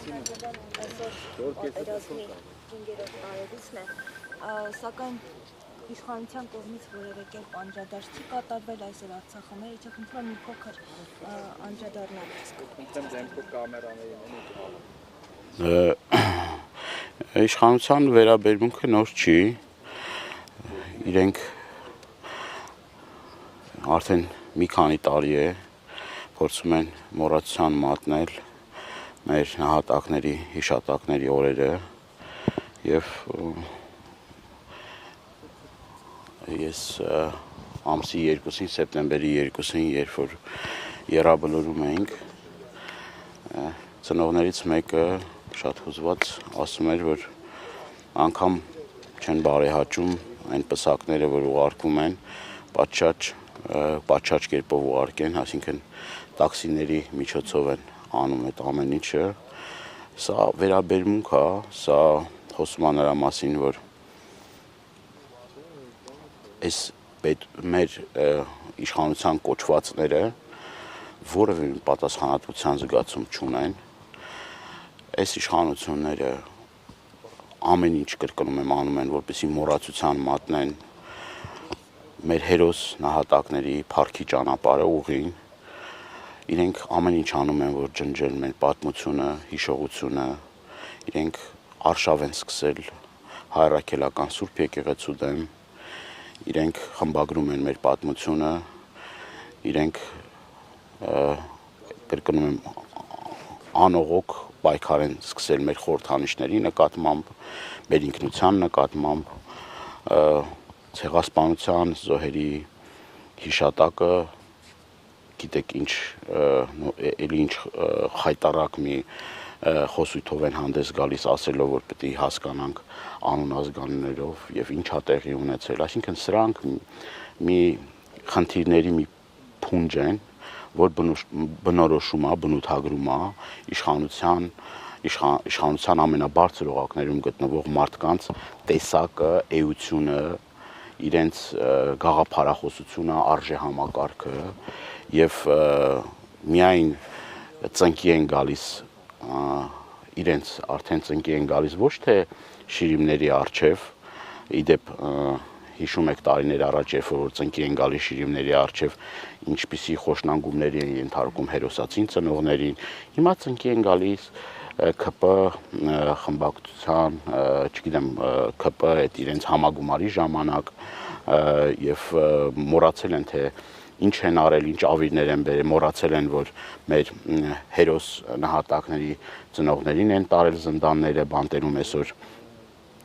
Պատերազմի 5-րդ տարելիցն է, սակայն իշխանության կողմից որևէ կերպ անդրադարձ չի կատարվել այսօր Արցախում է, իջա խնդրում մի փոքր անդրադառնալ։ Իշխանության վերաբերմունքը նոր չի, իրենք արդեն մի քանի տարի է փորձում են մոռացության մատնել մեր նահատակների, հիշատակների օրերը եւ ես ամսի 2-ին, սեպտեմբերի 2-ին, երբ որ եռաբլուրում էինք, ծնողներից մեկը շատ հուզված ասում էր, որ անգամ չեն բարեհաճում այն պսակները, որ ուղարկվում են, պատշաճ կերպով ուղարկեն, այսինքն տաքսիների միջոցով են անում այդ ամեն ինչը, սա վերաբերմունք է, սա խոսում է նրա մասին, որ այս մեր իշխանության կոչվածները որևէ պատասխանատվության զգացում չունեն, այս իշխանությունները ամեն ինչ կրկնում եմ անում են, որպեսզի մոռացության մատնեն մեր հերոս նահատակների փառքի ճանապարհը ուղին, իրենք ամեն ինչ անում են, որ ջնջեն մեր պատմությունը, հիշողությունը, իրենք արշավ են սկսել հայրաքելական Սուրբ եկեղեցու դեմ, իրենք խմբագրում են մեր պատմությունը, իրենք կրկնում եմ անողոք պայքար են սկսել մեր խորհրդանիշների նկատմամբ, մեր ինքնության նկատմամբ, ցեղասպանության զոհերի հիշատակը, գիտեք ինչ խայտառակ մի խոսույթով են հանդես գալիս ասելով, որ պետք է հասկանանք անուն ազգանուններով եւ ինչա տեղի ունեցել, այսինքն սրանք մի խնդիրների մի փունջ են, որ բնորոշում է, բնութագրում է իշխանության ամենաբարձր օղակներում գտնվող մարդկանց տեսակը, էությունը, իրենց գաղափարախոսությունը, արժեհամակարգը եւ միայն ծնկի են գալիս իրենց արդեն ծնկի են գալիս ոչ թե շիրիմների առջև, իդեպ հիշում եք տարիներ առաջ, երբ որ ծնկի են գալիս շիրիմների առջև, ինչպիսի խոշնանգումների են ենթարկում հերոսացին ծնողներին, հիմա ծնկի են գալիս ՔՊ խմբակցության, չգիտեմ, ՔՊ այդ իրենց համագումարի ժամանակ եւ մոռացել են թե ինչ են արել, ինչ ավիրներ են բերել, մոռացել են, որ մեր հերոս նահատակների ծնողներին են տարել զնդանները, բանտերում այսօր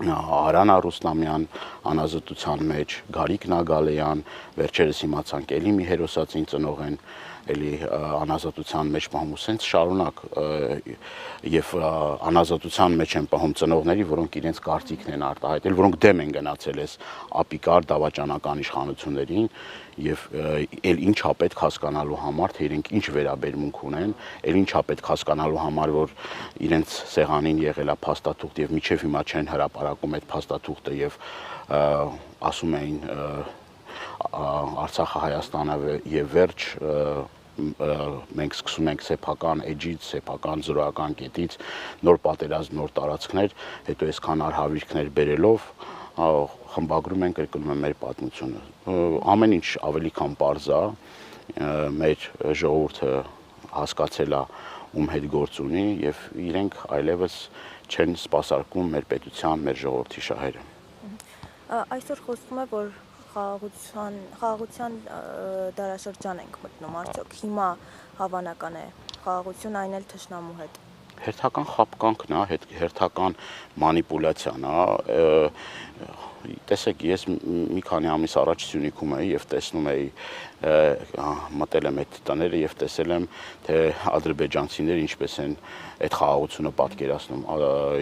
Արան Արուսլամյան անազատության մեջ, Գարիկ Նագալեյան, վերջերս իմացանք էլի մի հերոսացին ծնող են էլի անազատության մեջ պահում, սենց շարունակ եւ անազատության մեջ են պահում ծնողների, որոնք իրենց կարծիքն են արտահայտել, որոնք դեմ են գնացել այս ապիկար դավաճանական իշխանություններին եւ էլ ինչա պետք հասկանալու համար, թե իրենք ինչ վերաբերմունք ունեն, էլ ինչա պետք հասկանալու համար, որ իրենց սեղանին եղել է փաստաթուղթ եւ միջև հիմա չեն հրապարակում այդ փաստաթուղթը եւ ասում էին Արցախը Հայաստանը եւ վերջ մենք սկսում ենք սեփական էջից, սեփական զրոյական կետից նոր պատերազմ, նոր տարածքներ, հետո այսքան արհավիրքներ բերելով խմբագրում են, կրկնում են մեր պատմությունը։ Ամեն ինչ ավելի քան պարզ է, մեր ժողովուրդը հասկացել է ում հետ գործ ունի եւ իրենք այլևս չեն սպասարկում մեր պետության, մեր ժողովրդի շահերը։ Այսօր խոսվում է, որ խաղաղության դարաշրջան ենք մտնում, արդյոք հիմա հավանական է խաղաղություն այն էլ թշնամու հետ։ Հերթական խապկանքն է, հերթական մանիպուլյացիան է, տեսեք, ես մի քանի ամիս առաջ Սյունիքում էի եւ տեսնում էի, մտել եմ այդ տները եւ տեսել եմ, թե ադրբեջանցիները ինչպես են այդ խաղաղությունը պատկերացնում,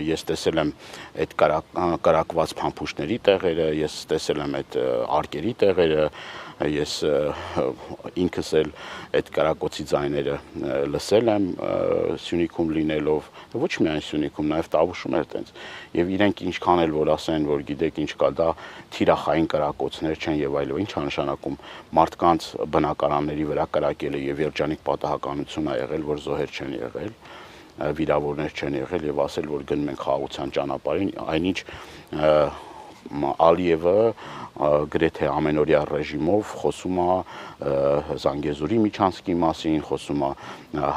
ես տեսել եմ այդ կրակված փամփուշտների տեղերը, ես տեսել եմ այդ արկերի տեղերը, ես ինքս էլ այդ կրակոցի ձայները լսել եմ Սյունիքում լինելով, ոչ միայն Սյունիքում, նաև Տավուշում էր տենց, եւ իրենք ինչքան էլ որ ասեն, որ գիտեք ինչ կա, դա թիրախային կրակոցներ չեն եւ այլն, ինչ է նշանակում մարդկանց բնակարանների վրա կրակելը եւ երջանիկ պատահականություն է եղել, որ զոհեր չեն եղել, վիրավորներ չեն եղել եւ ասել, որ գնում են խաղաղության ճանապարհին, այնինչ Ալիևը գրեթե ամենօրյա ռեժիմով խոսում է Զանգեզուրի միջանցքի մասին, խոսում է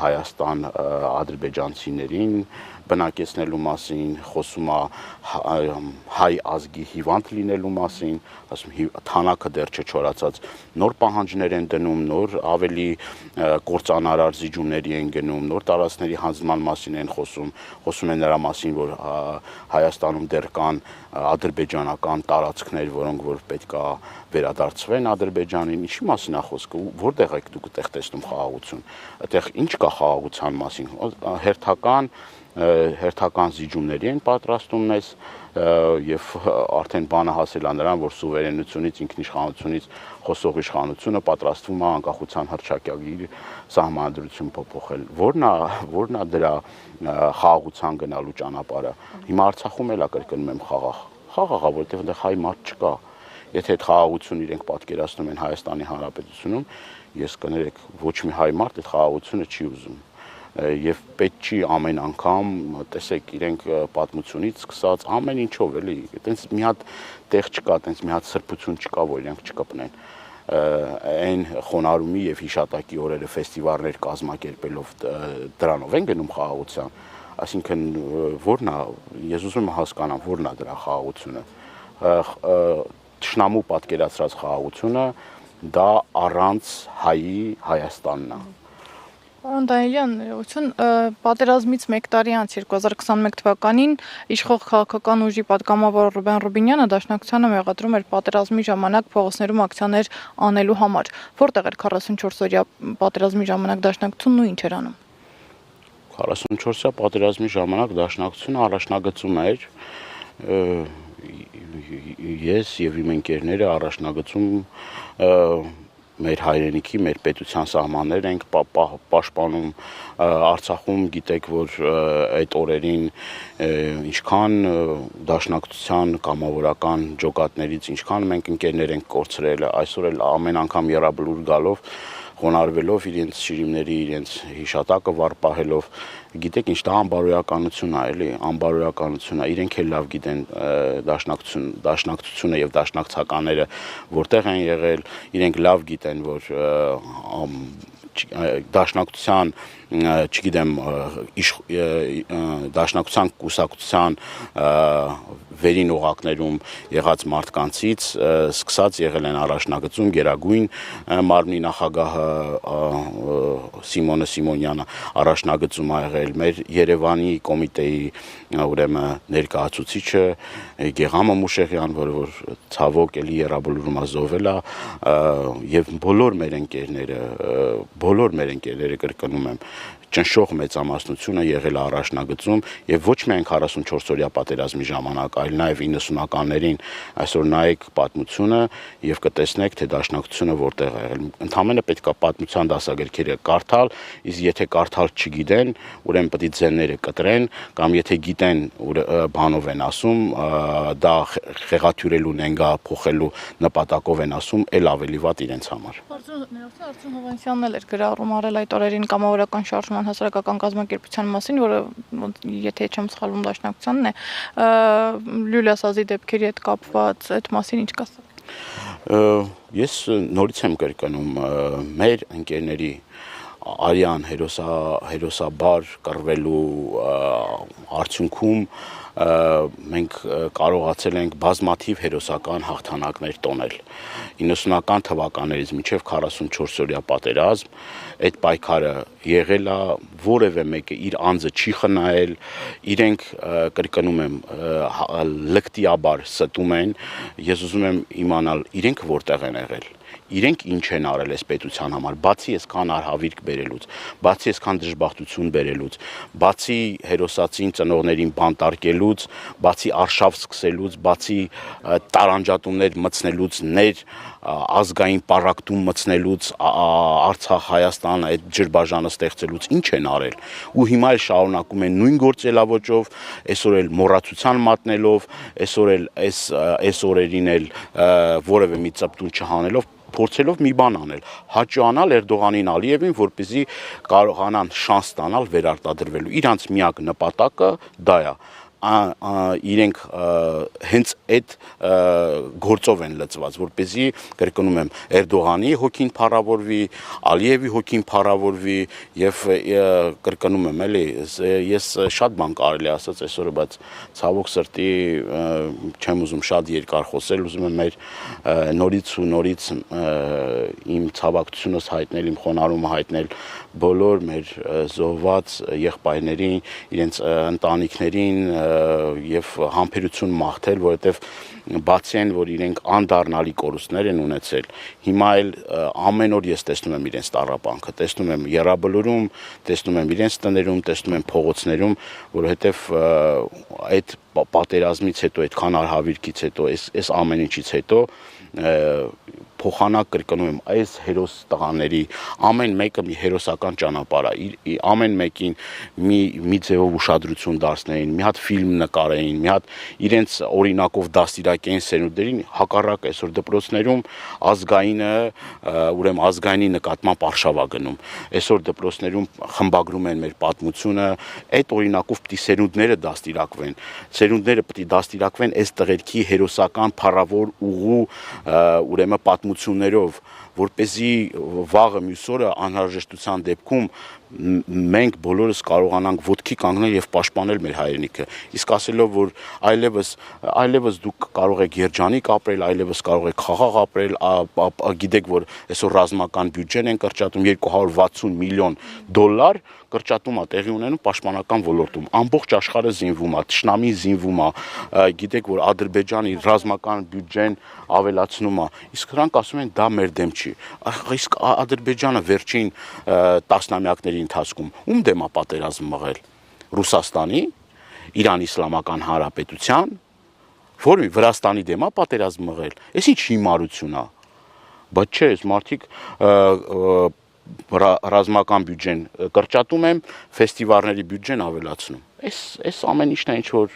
Հայաստան-ադրբեջանցիներին բնակեցնելու մասին, խոսում է հայ ազգի հիվանդ լինելու մասին, ասում թանակը դեռ չչորացած նոր պահանջներ են դնում, նոր ավելի կործանարար զիջումների են գնում, նոր տարածքների հանձնման մասին են խոսում են նրա մասին, որ Հայաստանում դեռ կան ադրբեջանական տարածքներ, որոնք որ պետք է վերադարձվեն Ադրբեջանին, ինչի մասին է խոսքը, որտեղ եք դուք այդտեղ տեսնում խաղաղություն, այդտեղ ինչ կա խաղաղության մասին, հերթական զիջումների են պատրաստում մեզ եւ արդեն բանը հասել է նրան, որ սուվերենությունից, ինքնիշխանությունից խոսող իշխանությունը պատրաստվում է անկախության հռչակագիր սահմանադրություն փոփոխել։ Որն է դրա խաղաղության գնալու ճանապարհը։ Հիմա Արցախում էլ է կրկնում եմ խաղաղ, որովհետեւ այնտեղ հայ մարդ չկա։ Եթե այդ խաղաղություն իրենք պատկերացնում են Հայաստանի Հանրապետությունում, ես կներեք, ոչ մի հայ մարդ այդ խաղաղությունը չի ուզում։ Եվ պետք չի ամեն անգամ, տեսեք, իրենք պատմությունից սկսած ամեն ինչով էլի, այտենց մի հատ տեղ չկա, այտենց մի հատ սրբություն չկա, որ իրենք չկպնեն։ Այն խոնարհումի եւ հիշատակի օրերը ֆեստիվալներ կազմակերպելով դրանով են գնում խաղաղության, այսինքն որն է, ես ուզում եմ հասկանամ, որն է դրա խաղաղությունը։ Թշնամու պատկերացրած խաղաղությունը դա առանց հայի Հայաստանն է։ Պարոն Դանիելյան, պատերազմից 1 տարի անց 2021 թվականին իշխող քաղաքական ուժի պատգամավոր Ռուբեն Ռուբինյանը Դաշնակցությանը մեղադրում էր պատերազմի ժամանակ փողոցներում ակցիաներ անելու համար։ Որտեղ էր 44-օրյա պատերազմի ժամանակ Դաշնակցությունն ու ինչ էր անում։ 44-օրյա պատերազմի ժամանակ Դաշնակցությունը առաջնագծում էր ես եւ իմ ընկերները առաջնագծում մեր հայրենիքի, մեր պետության սահմաններ ենք պաշտպանում Արցախում, գիտեք, որ այդ օրերին ինչքան դաշնակցության կամավորական ջոկատներից ինչքան մենք ընկերներ ենք կորցրել, այսօր էլ ամեն անգամ եռաբլուր գալով խոնարհվելով իրենց շիրիմների, իրենց հիշատակը վառ պահելով, գիտեք ինչ, դա անբարոյականություն է, էլի, անբարոյականություն է, իրենք էլ լավ գիտեն դաշնակցությունը եւ դաշնակցականները որտեղ են եղել, իրենք լավ գիտեն, որ դաշնակցության, չգիտեմ, դաշնակցության կուսակցության վերին օղակներում եղած մարդկանցից սկսած եղել են առաջնագծում Գերագույն մարմնի նախագահը Սիմոնը Սիմոնյանը առաջնագծում ա եղել մեր Երևանի կոմիտեի ուրեմն ներկայացուցիչը Գեգամը Մուշեղյան, որ ցավոք էլի եռաբլուրում ազովել է եւ բոլոր մեր ընկերները կրկնում եմ ճնշող մեծամասնությունը եղել է առաջնագծում եւ ոչ միայն 44-օրյա պատերազմի ժամանակ, այլ նաեւ 90-ականներին այսօր նայեք պատմությունը եւ կտեսնեք թե դաշնակցությունը որտեղ է եղել։ Ընդհանրապես պետք է պատմության դասագրքերը կարդալ, իսկ եթե կարդալ չգիտեն, ուրեմն պետք է ձենները կտրեն կամ եթե գիտեն բանով են ասում, դա խեղաթյուրելու նենգա փոխելու նպատակով են ասում, ել ավելի վատ իրենց համար։ Արծուն Հովանեսյանն էլ էր գրառում արել այդ օրերին կամավորական շարժման հասարակական կազմակերպության մասին, որը եթե չեմ սխալվում դաշնակցությանն է, լյուլասազի դեպքերի հետ կապված այդ մասին ինչ կասեք։ Ես նորից եմ կրկնում մեր ընկերների արյան հերոսաբար կռվելու արդյունքում մենք կարողացել ենք բազմաթիվ հերոսական հաղթանակներ տոնել 90-ական թվականներից մինչև 44-օրյա պատերազմ այդ պայքարը եղել է որևէ մեկը իր անձը չի խնայել իրենք կրկնում եմ լկտիաբար ստում են ես ուզում եմ իմանալ իրենք որտեղ են եղել իրենք ինչ են արել այս պետության համար, բացի այսքան արհավիրք բերելուց, բացի այսքան դժբախտություն բերելուց, բացի հերոսացին ծնողներին բանտարկելուց, բացի արշավ սկսելուց, բացի տարանջատումներ մտցնելուց, ազգային պառակտում մտցնելուց, Արցախ, Հայաստան այդ ջրբաժանը ստեղծելուց ինչ են արել։ Ու հիմա էլ շարունակում են նույն գործելավոճով, այսօր էլ մոռացության մատնելով, այսօր էլ այս օրերին էլ որևէ մի ծպտուն չհանելով փորձելով մի բան անել, հաճանալ Էրդողանին, Ալիևին, որպեսզի կարողանան շանս ստանալ վերարտադրվելու։ Իրանց միակ նպատակը դա է։ Իրենք հենց այդ գործով են լծված, որպեսզի կրկնում եմ Էրդողանի հոգին փառավորվի, Ալիևի հոգին փառավորվի եւ կրկնում եմ էլի ես շատ բան կարելի ասած այսօր, բայց ցավոք սրտի չեմ ուզում շատ երկար խոսել, ուզում եմ մեր նորից ու նորից իմ ցավակցությունս հայտնել, իմ խոնարհումը հայտնել բոլոր մեր զոհված եղբայրներին, իրենց ընտանիքներին եւ համբերություն մաղթել, որովհետեւ բացի այն, որ իրենք անդառնալի կորուստներ են ունեցել, հիմա էլ ամեն օր ես տեսնում եմ իրենց տառապանքը, տեսնում եմ Եռաբլուրում, տեսնում եմ իրենց տներում, տեսնում եմ փողոցներում, որովհետեւ այդ պատերազմից հետո, այդքան արհավիրքից հետո, այս ամեն ինչից հետո փոխանակ կրկնում եմ այս հերոս տղաների ամեն մեկը մի հերոսական ճանապարհ է, ամեն մեկին մի ձևով ուշադրություն դարձնեին, մի հատ ֆիլմ նկարեին, մի հատ իրենց օրինակով դաստիարակային սերունդերին, հակառակ այսօր դպրոցներում ազգայինը, ուրեմն ազգայինի նկատմամբ արշավա գնում, այսօր դպրոցներում խմբագրում են մեր պատմությունը, այդ օրինակով պիտի սերունդները դաստիարակվեն, սերունդները պիտի դաստիարակվեն այս տղերքի հերոսական փառավոր ուղու ուրեմն պատմություններով, որպեսզի վաղը մյուս օրը անհրաժեշտության դեպքում մենք բոլորս կարողանանք ոտքի կանգնել եւ պաշտպանել մեր հայրենիքը։ Իսկ ասելով, որ այլևս դուք կարող եք երջանիկ ապրել, այլևս կարող եք խաղաղ ապրել, գիտեք, որ այսօր ռազմական բյուջեն են կրճատում $260 միլիոն կրճատում է տեղի ունենում պաշտպանական ոլորտում։ Ամբողջ աշխարհը զինվում է, թշնամին զինվում է, գիտեք, որ Ադրբեջանի ռազմական բյուջեն ավելացնում է։ Իսկ նրանք ասում են դա մեր դեմ չի։ Իսկ Ադրբեջանը վերջին տասնամյակների ընթացքում ում դեմ է պատերազմ մղել։ Ռուսաստանի, Իրանի Իսլամական Հանրապետության, որի Վրաստանի դեմ է պատերազմ մղել։ Էս ինչ հիմարություն է։ Բայց չէ, այս մարդիկ ռազմական բյուջեն կրճատում եմ, ֆեստիվալների բյուջեն ավելացնում։ Այս ամեն ինչն է ինչ որ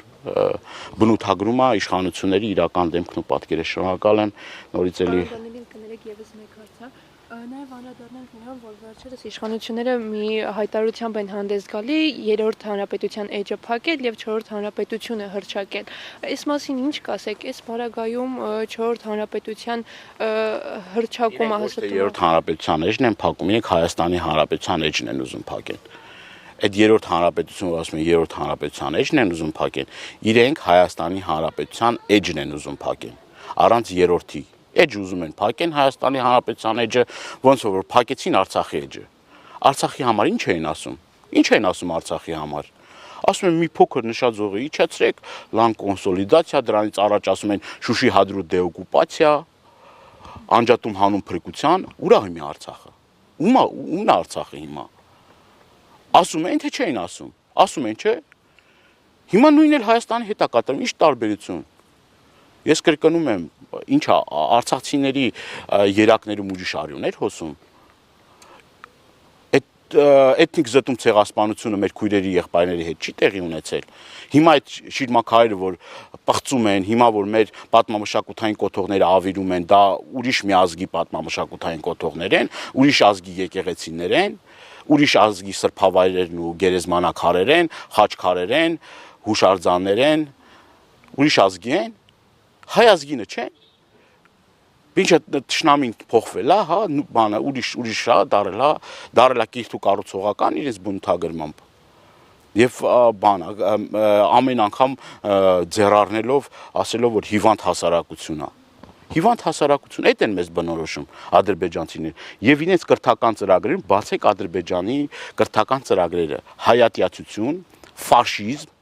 բնութագրում է իշխանությունների իրական դեմքն ու պատկերը։ Շնորհակալ եմ, նորից էլի կներեք եւս մեկ հարց, նաև անդրադառնանք նրան, որ վերջերս իշխանությունները մի հայտարարությամբ են հանդես գալի երրորդ հանրապետության էջը փակել եւ չորրորդ հանրապետությունը հռչակել։ Այս մասին ինչ կասեք, այս բարագայում չորրորդ հանրապետության հռչակումը հաստատում է։ Երրորդ հանրապետության էջն են փակում, իրենք Հայաստանի հանրապետության էջն են ուզում փակել։ Այդ երրորդ հանրապետությունը, որ ասում են երրորդ հանրապետության էջն են ուզում փակել, իրենք Հայաստանի հանրապետության էջն են ուզում փակել, առանց երրորդի էջ ուզում են փակեն Հայաստանի հանրապետության էջը, ոնց որ փակեցին Արցախի էջը։ Արցախի համար ինչ էին ասում։ Ինչ են ասում Արցախի համար։ Ասում են մի փոքր նշաձողի իջեցրեք, լան կոնսոլիդացիա, դրանից առաջ ասում են Շուշի հադրուտ դեօկուպացիա, անջատում հանուն փրկության, ուր է հիմա Արցախը։ Ումն է Արցախը հիմա։ Ասում են, թե չէին ասում։ Ասում են, չէ։ Հիմա նույնն էլ Հայաստանի հետ է կատարում, ինչ տարբերություն։ Ես կրկնում եմ, ինչ է արցախցիների երակներում ուրիշ արյուններ հոսում։ Այդ էթնիկ զտում ցեղասպանությունը մեր քույրերի եղբայրների հետ չի տեղի ունեցել։ Հիմա այդ շիրմաքարերը, որ պղծում են, հիմա որ մեր պատմամշակութային կոթողները ավիրում են, դա ուրիշ մի ազգի պատմամշակութային կոթողներ են, ուրիշ ազգի եկեղեցիներ են, ուրիշ ազգի սրբավայրերն ու գերեզմանակարեր են, խաչքարեր են, հուշարձաններ են, ուրիշ ազգի են։ Հայ ազգինը չէ։ Ինչ տշնամին փոխվել է, հա, բանը ուրիշ է, դարել է կիրթ ու կառուցողական իրենց բնութագրմամբ։ Եվ բանը ամեն անգամ ձեռառնելով, ասելով, որ հիվանդ հասարակություն է։ Հիվանդ հասարակություն, այդ են մեզ բնորոշում ադրբեջանցիներ։ Եվ իրենց կրթական ծրագրերում բացեք Ադրբեջանի կրթական ծրագրերը, հայատյացություն, ֆաշիզմ,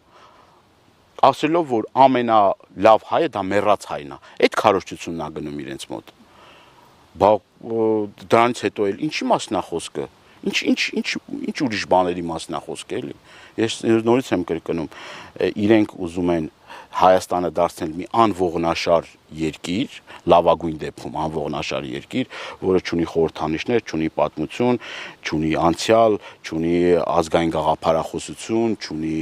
ասելով, որ ամենալավ հայը դա մեռած հայն է։ Այդ քարոզչությունն է գնում իրենց մոտ։ Դրանից հետո էլ ինչի մասն է խոսքը։ Ինչ ուրիշ բաների մասն է խոսքը, էլի։ Ես նորից եմ կրկնում, իրենք ուզում են Հայաստանը դարձնել մի անողնաշար երկիր, լավագույն դեպքում անողնաշար երկիր, որը ունի խորհրդանիշներ, ունի պատմություն, ունի անցյալ, ունի ազգային գաղափարախոսություն, ունի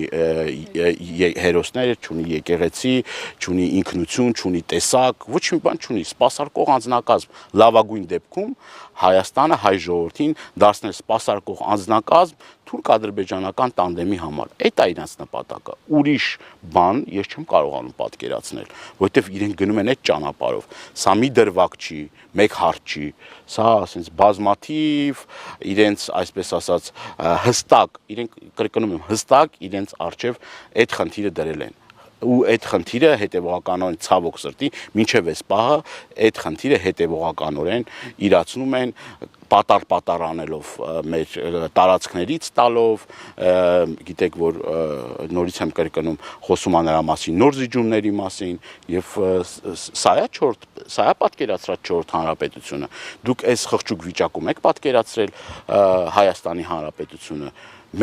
հերոսներ, ունի եկեղեցի, ունի ինքնություն, ունի տեսակ, ոչ մի բան չունի, սպասարկող անձնակազմ, լավագույն դեպքում Հայաստանը հայ ժողովրդին դարձնել սպասարկող անձնակազմ թուրք-ադրբեջանական տանդեմի համար։ Այդ է իրենց նպատակը։ Ուրիշ բան ես չեմ կարողանում պատկերացնել, որովհետև իրենք գնում են այդ ճանապարհով։ Սա մի դրվագ չի, մեկ հարց չի, սա ասենց բազմաթիվ իրենց, այսպես ասած, հստակ, իրենք կրկնում եմ, հստակ իրենց արժև այդ խնդիրը դրել են։ Ու այդ խնդիրը հետևողականորեն ցավոք սրտի մինչև այս պահը այդ խնդիրը հետևողականորեն իրացնում են պատար անելով մեր տարածքներից տալով, գիտեք որ նորից եմ կրկնում խոսում նրա մասին նոր զիջումների մասին եւ սա է պատկերացրած 4-րդ հանրապետությունը։ Դուք այս խղճուկ վիճակում եք պատկերացրել Հայաստանի Հանրապետությունը։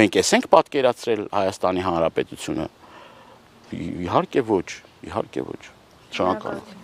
Մենք էս ենք պատկերացրել Հայաստանի Հանրապետությունը։ Իհարկե ոչ, իհարկե ոչ։ Շնորհակալ եմ։